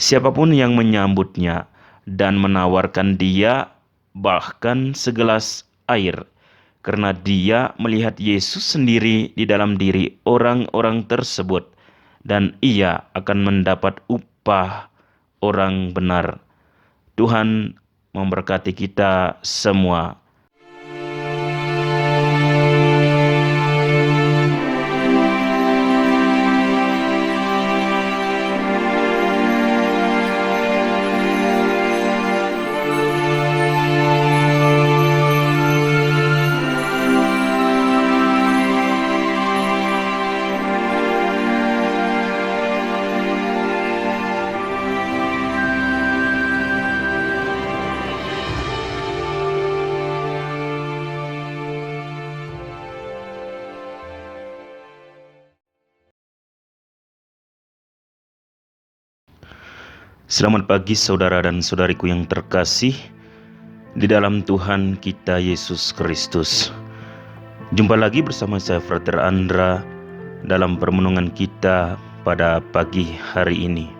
Siapapun yang menyambutnya dan menawarkan dia bahkan segelas air, karena dia melihat Yesus sendiri di dalam diri orang-orang tersebut, dan ia akan mendapat upah orang benar. Tuhan memberkati kita semua. Selamat pagi saudara dan saudariku yang terkasih di dalam Tuhan kita Yesus Kristus. Jumpa lagi bersama saya Frater Andra dalam permenungan kita pada pagi hari ini.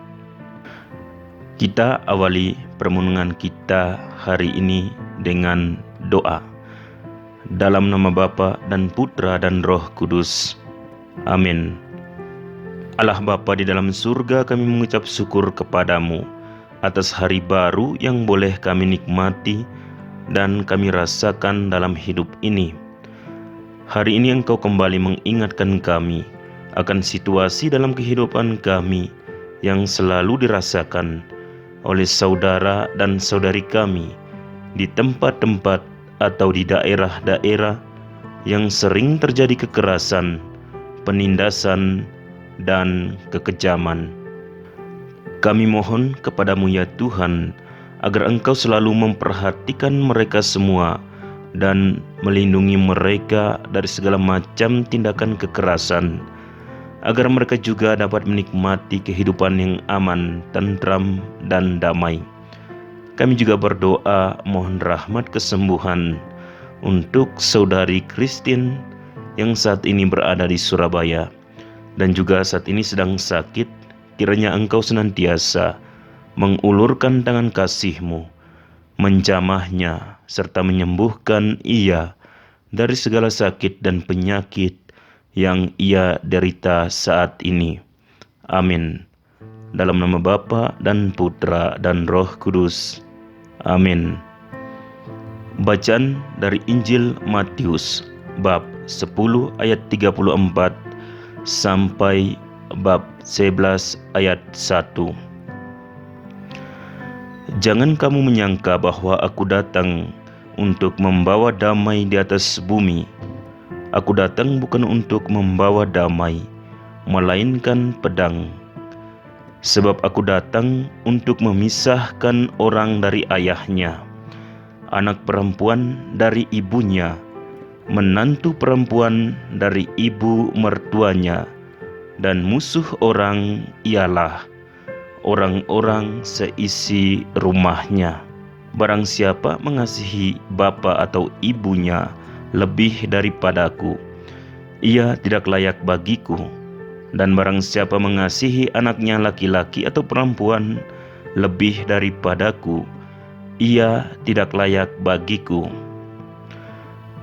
Kita awali permenungan kita hari ini dengan doa. Dalam nama Bapa dan Putra dan Roh Kudus. Amin. Allah Bapa di dalam surga, kami mengucap syukur kepadamu atas hari baru yang boleh kami nikmati dan kami rasakan dalam hidup ini. Hari ini Engkau kembali mengingatkan kami akan situasi dalam kehidupan kami yang selalu dirasakan oleh saudara dan saudari kami di tempat-tempat atau di daerah-daerah yang sering terjadi kekerasan, penindasan, dan kekejaman. Kami mohon kepadamu ya Tuhan, agar Engkau selalu memperhatikan mereka semua dan melindungi mereka dari segala macam tindakan kekerasan, agar mereka juga dapat menikmati kehidupan yang aman, tentram, dan damai. Kami juga berdoa mohon rahmat kesembuhan untuk saudari Christine yang saat ini berada di Surabaya dan juga saat ini sedang sakit. Kiranya Engkau senantiasa mengulurkan tangan kasih-Mu, menjamahnya, serta menyembuhkan ia dari segala sakit dan penyakit yang ia derita saat ini. Amin. Dalam nama Bapa dan Putra dan Roh Kudus. Amin. Bacaan dari Injil Matius bab 10 ayat 34 sampai bab 11 ayat 1. Jangan kamu menyangka bahwa aku datang untuk membawa damai di atas bumi. Aku datang bukan untuk membawa damai, melainkan pedang. Sebab aku datang untuk memisahkan orang dari ayahnya, anak perempuan dari ibunya, menantu perempuan dari ibu mertuanya, dan musuh orang ialah orang-orang seisi rumahnya. Barang siapa mengasihi bapa atau ibunya lebih daripadaku, ia tidak layak bagiku. Dan barang siapa mengasihi anaknya laki-laki atau perempuan lebih daripadaku, ia tidak layak bagiku.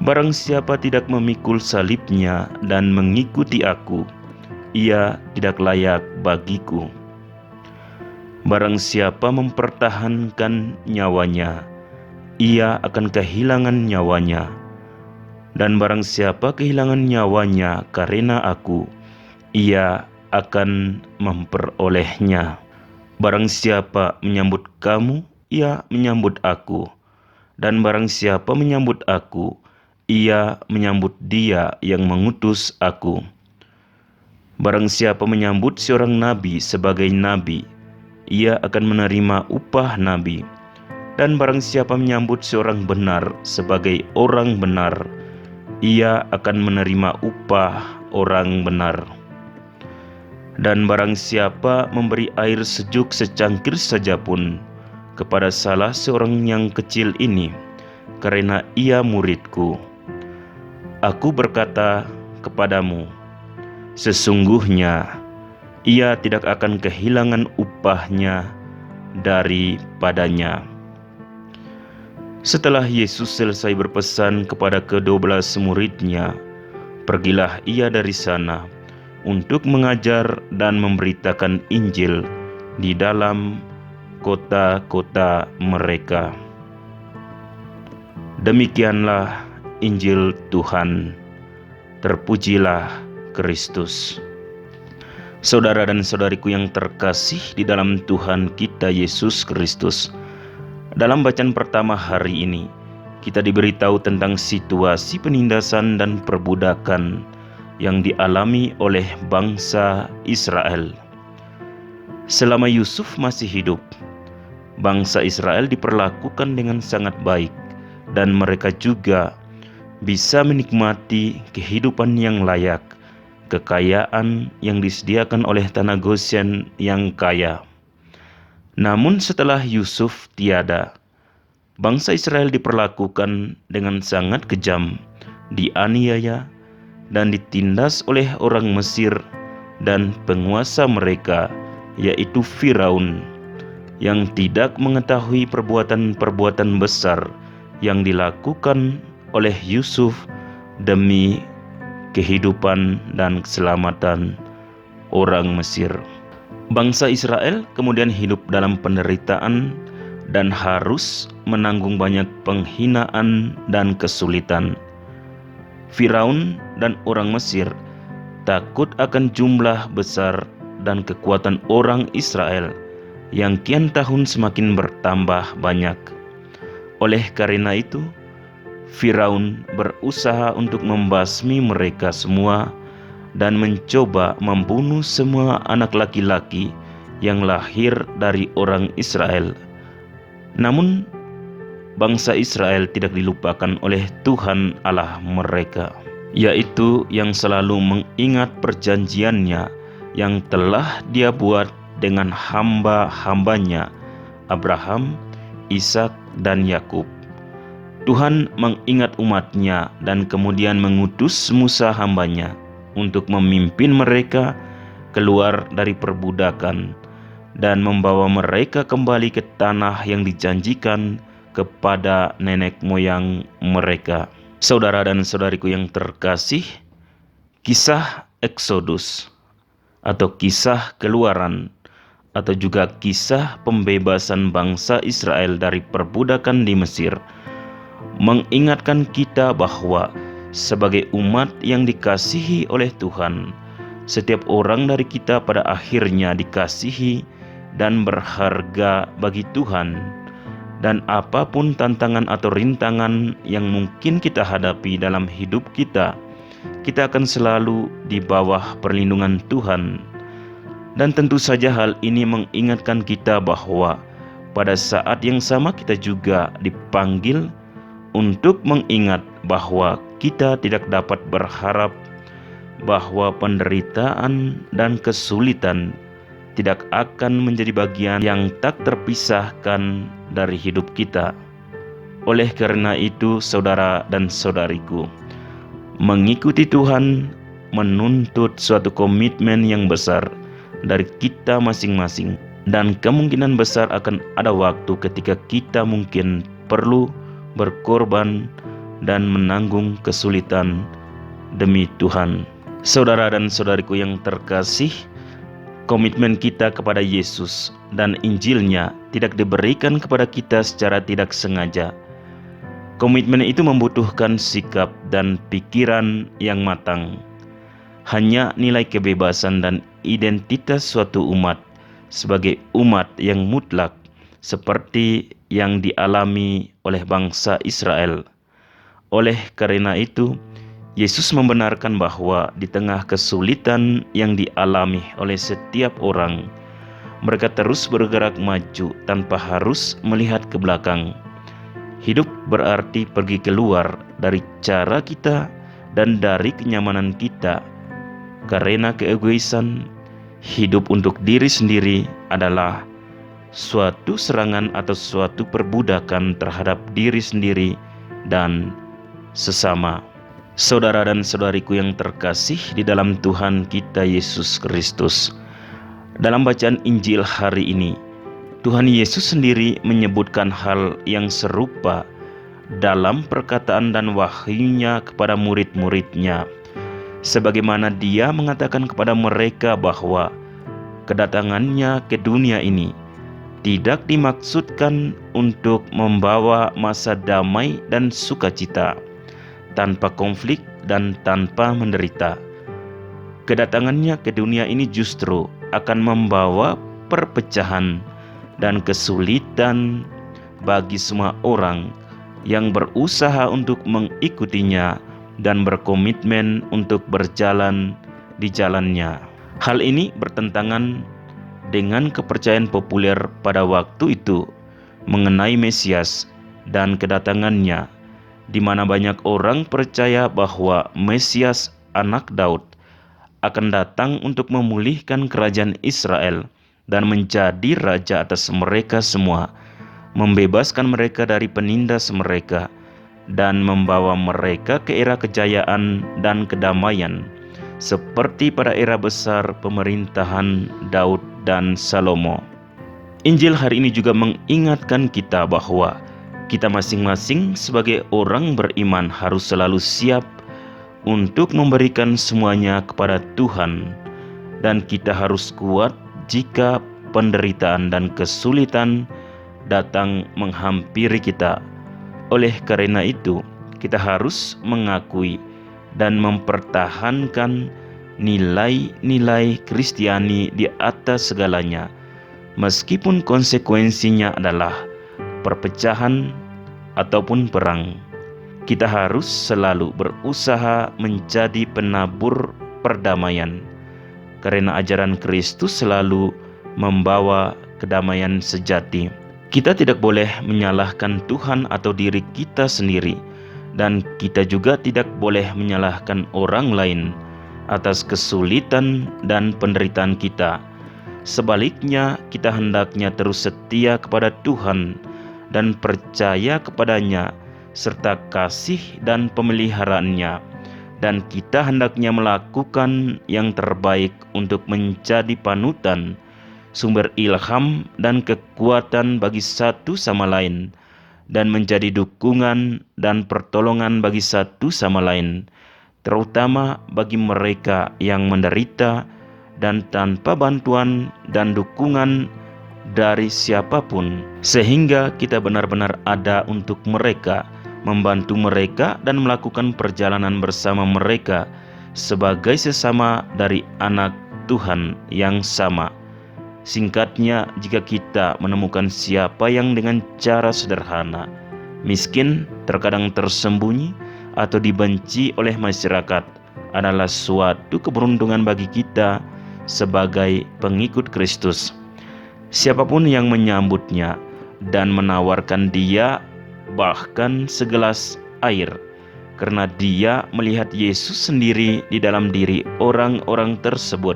Barang siapa tidak memikul salibnya dan mengikuti aku, ia tidak layak bagiku. Barang siapa mempertahankan nyawanya, ia akan kehilangan nyawanya. Dan barang siapa kehilangan nyawanya karena aku, ia akan memperolehnya. Barang siapa menyambut kamu, ia menyambut aku. Dan barang siapa menyambut aku, ia menyambut Dia yang mengutus aku. Barang siapa menyambut seorang nabi sebagai nabi, ia akan menerima upah nabi. Dan barang siapa menyambut seorang benar sebagai orang benar, ia akan menerima upah orang benar. Dan barang siapa memberi air sejuk secangkir saja pun kepada salah seorang yang kecil ini, karena ia muridku, aku berkata kepadamu, sesungguhnya ia tidak akan kehilangan upahnya daripadanya. Setelah Yesus selesai berpesan kepada ke-12 murid-Nya, pergilah ia dari sana untuk mengajar dan memberitakan Injil di dalam kota-kota mereka. Demikianlah Injil Tuhan. Terpujilah Kristus. Saudara dan saudariku yang terkasih di dalam Tuhan kita Yesus Kristus, dalam bacaan pertama hari ini, kita diberitahu tentang situasi penindasan dan perbudakan yang dialami oleh bangsa Israel. Selama Yusuf masih hidup, bangsa Israel diperlakukan dengan sangat baik dan mereka juga bisa menikmati kehidupan yang layak, kekayaan yang disediakan oleh tanah Goshen yang kaya. Namun setelah Yusuf tiada, bangsa Israel diperlakukan dengan sangat kejam, dianiaya dan ditindas oleh orang Mesir dan penguasa mereka, yaitu Firaun, yang tidak mengetahui perbuatan-perbuatan besar yang dilakukan oleh Yusuf demi kehidupan dan keselamatan orang Mesir. Bangsa Israel kemudian hidup dalam penderitaan dan harus menanggung banyak penghinaan dan kesulitan. Firaun dan orang Mesir takut akan jumlah besar dan kekuatan orang Israel yang kian tahun semakin bertambah banyak. Oleh karena itu, Firaun berusaha untuk membasmi mereka semua dan mencoba membunuh semua anak laki-laki yang lahir dari orang Israel. Namun, bangsa Israel tidak dilupakan oleh Tuhan Allah mereka, yaitu yang selalu mengingat perjanjiannya yang telah Dia buat dengan hamba-hambanya Abraham, Ishak, dan Yakub. Tuhan mengingat umat-Nya dan kemudian mengutus Musa hambanya untuk memimpin mereka keluar dari perbudakan dan membawa mereka kembali ke tanah yang dijanjikan kepada nenek moyang mereka. Saudara dan saudariku yang terkasih, kisah Eksodus atau kisah Keluaran atau juga kisah pembebasan bangsa Israel dari perbudakan di Mesir mengingatkan kita bahwa sebagai umat yang dikasihi oleh Tuhan, setiap orang dari kita pada akhirnya dikasihi dan berharga bagi Tuhan. Dan apapun tantangan atau rintangan yang mungkin kita hadapi dalam hidup kita, kita akan selalu di bawah perlindungan Tuhan. Dan tentu saja hal ini mengingatkan kita bahwa pada saat yang sama kita juga dipanggil untuk mengingat bahwa kita tidak dapat berharap bahwa penderitaan dan kesulitan tidak akan menjadi bagian yang tak terpisahkan dari hidup kita. Oleh karena itu, saudara dan saudariku, mengikuti Tuhan menuntut suatu komitmen yang besar dari kita masing-masing, dan kemungkinan besar akan ada waktu ketika kita mungkin perlu berkorban dan menanggung kesulitan demi Tuhan. Saudara dan saudariku yang terkasih, komitmen kita kepada Yesus dan Injil-Nya tidak diberikan kepada kita secara tidak sengaja. Komitmen itu membutuhkan sikap dan pikiran yang matang. Hanya nilai kebebasan dan identitas suatu umat sebagai umat yang mutlak seperti yang dialami oleh bangsa Israel. Oleh karena itu, Yesus membenarkan bahwa di tengah kesulitan yang dialami oleh setiap orang, mereka terus bergerak maju tanpa harus melihat ke belakang. Hidup berarti pergi keluar dari cara kita dan dari kenyamanan kita. Karena keegoisan, hidup untuk diri sendiri adalah suatu serangan atau suatu perbudakan terhadap diri sendiri dan sesama. Saudara dan saudariku yang terkasih di dalam Tuhan kita Yesus Kristus, dalam bacaan Injil hari ini, Tuhan Yesus sendiri menyebutkan hal yang serupa dalam perkataan dan wahyunya kepada murid-muridnya, sebagaimana Dia mengatakan kepada mereka bahwa kedatangannya ke dunia ini tidak dimaksudkan untuk membawa masa damai dan sukacita, tanpa konflik dan tanpa menderita. Kedatangannya ke dunia ini justru akan membawa perpecahan dan kesulitan bagi semua orang yang berusaha untuk mengikutinya dan berkomitmen untuk berjalan di jalannya. Hal ini bertentangan dengan kepercayaan populer pada waktu itu mengenai Mesias dan kedatangannya, di mana banyak orang percaya bahwa Mesias anak Daud akan datang untuk memulihkan kerajaan Israel dan menjadi raja atas mereka semua, membebaskan mereka dari penindas mereka, dan membawa mereka ke era kejayaan dan kedamaian, seperti pada era besar pemerintahan Daud dan Salomo. Injil hari ini juga mengingatkan kita bahwa kita masing-masing sebagai orang beriman harus selalu siap untuk memberikan semuanya kepada Tuhan, dan kita harus kuat jika penderitaan dan kesulitan datang menghampiri kita. Oleh karena itu, kita harus mengakui dan mempertahankan nilai-nilai Kristiani di atas segalanya, meskipun konsekuensinya adalah perpecahan ataupun perang. Kita harus selalu berusaha menjadi penabur perdamaian, karena ajaran Kristus selalu membawa kedamaian sejati. Kita tidak boleh menyalahkan Tuhan atau diri kita sendiri, dan kita juga tidak boleh menyalahkan orang lain atas kesulitan dan penderitaan kita. Sebaliknya, kita hendaknya terus setia kepada Tuhan dan percaya kepadanya serta kasih dan pemeliharaannya, dan kita hendaknya melakukan yang terbaik untuk menjadi panutan, sumber ilham dan kekuatan bagi satu sama lain, dan menjadi dukungan dan pertolongan bagi satu sama lain, terutama bagi mereka yang menderita dan tanpa bantuan dan dukungan dari siapapun, sehingga kita benar-benar ada untuk mereka, membantu mereka dan melakukan perjalanan bersama mereka sebagai sesama dari anak Tuhan yang sama. Singkatnya, jika kita menemukan siapa yang dengan cara sederhana, miskin, terkadang tersembunyi, atau dibenci oleh masyarakat, adalah suatu keberuntungan bagi kita sebagai pengikut Kristus. Siapapun yang menyambutnya dan menawarkan dia bahkan segelas air, karena dia melihat Yesus sendiri di dalam diri orang-orang tersebut,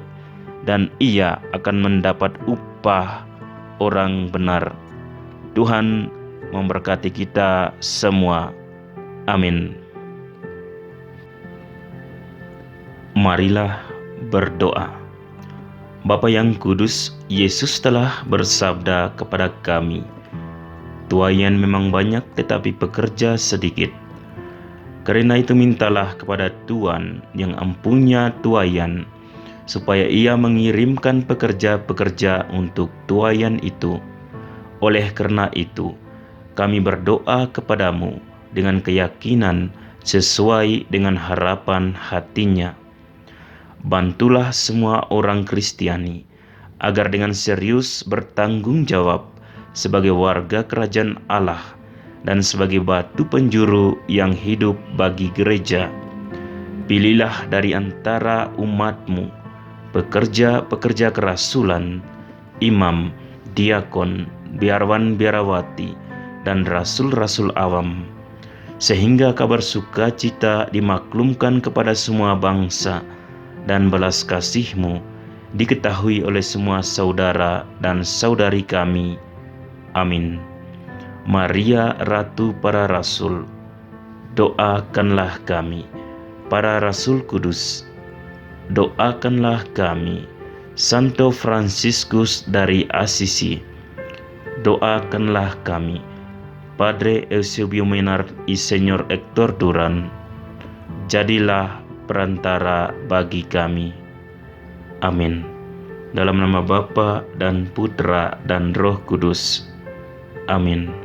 dan ia akan mendapat upah orang benar. Tuhan memberkati kita semua. Amin. Marilah berdoa. Bapa yang kudus, Yesus telah bersabda kepada kami, "Tuaian memang banyak tetapi pekerja sedikit. Karena itu mintalah kepada Tuhan yang empunya tuaian, supaya ia mengirimkan pekerja-pekerja untuk tuaian itu. Oleh karena itu, kami berdoa kepadamu dengan keyakinan sesuai dengan harapan hatinya. Bantulah semua orang Kristiani agar dengan serius bertanggung jawab sebagai warga kerajaan Allah dan sebagai batu penjuru yang hidup bagi gereja. Pilihlah dari antara umat-Mu pekerja-pekerja kerasulan, imam, diakon, biarawan-biarawati, dan rasul-rasul awam, sehingga kabar sukacita dimaklumkan kepada semua bangsa, dan belas kasih-Mu diketahui oleh semua saudara dan saudari kami. Amin. Maria, Ratu para Rasul, doakanlah kami. Para Rasul Kudus, doakanlah kami. Santo Fransiskus dari Asisi, doakanlah kami. Padre Eusebio Menard y Señor Hector Duran, jadilah perantara bagi kami. Amin. Dalam nama Bapa dan Putra dan Roh Kudus. Amin.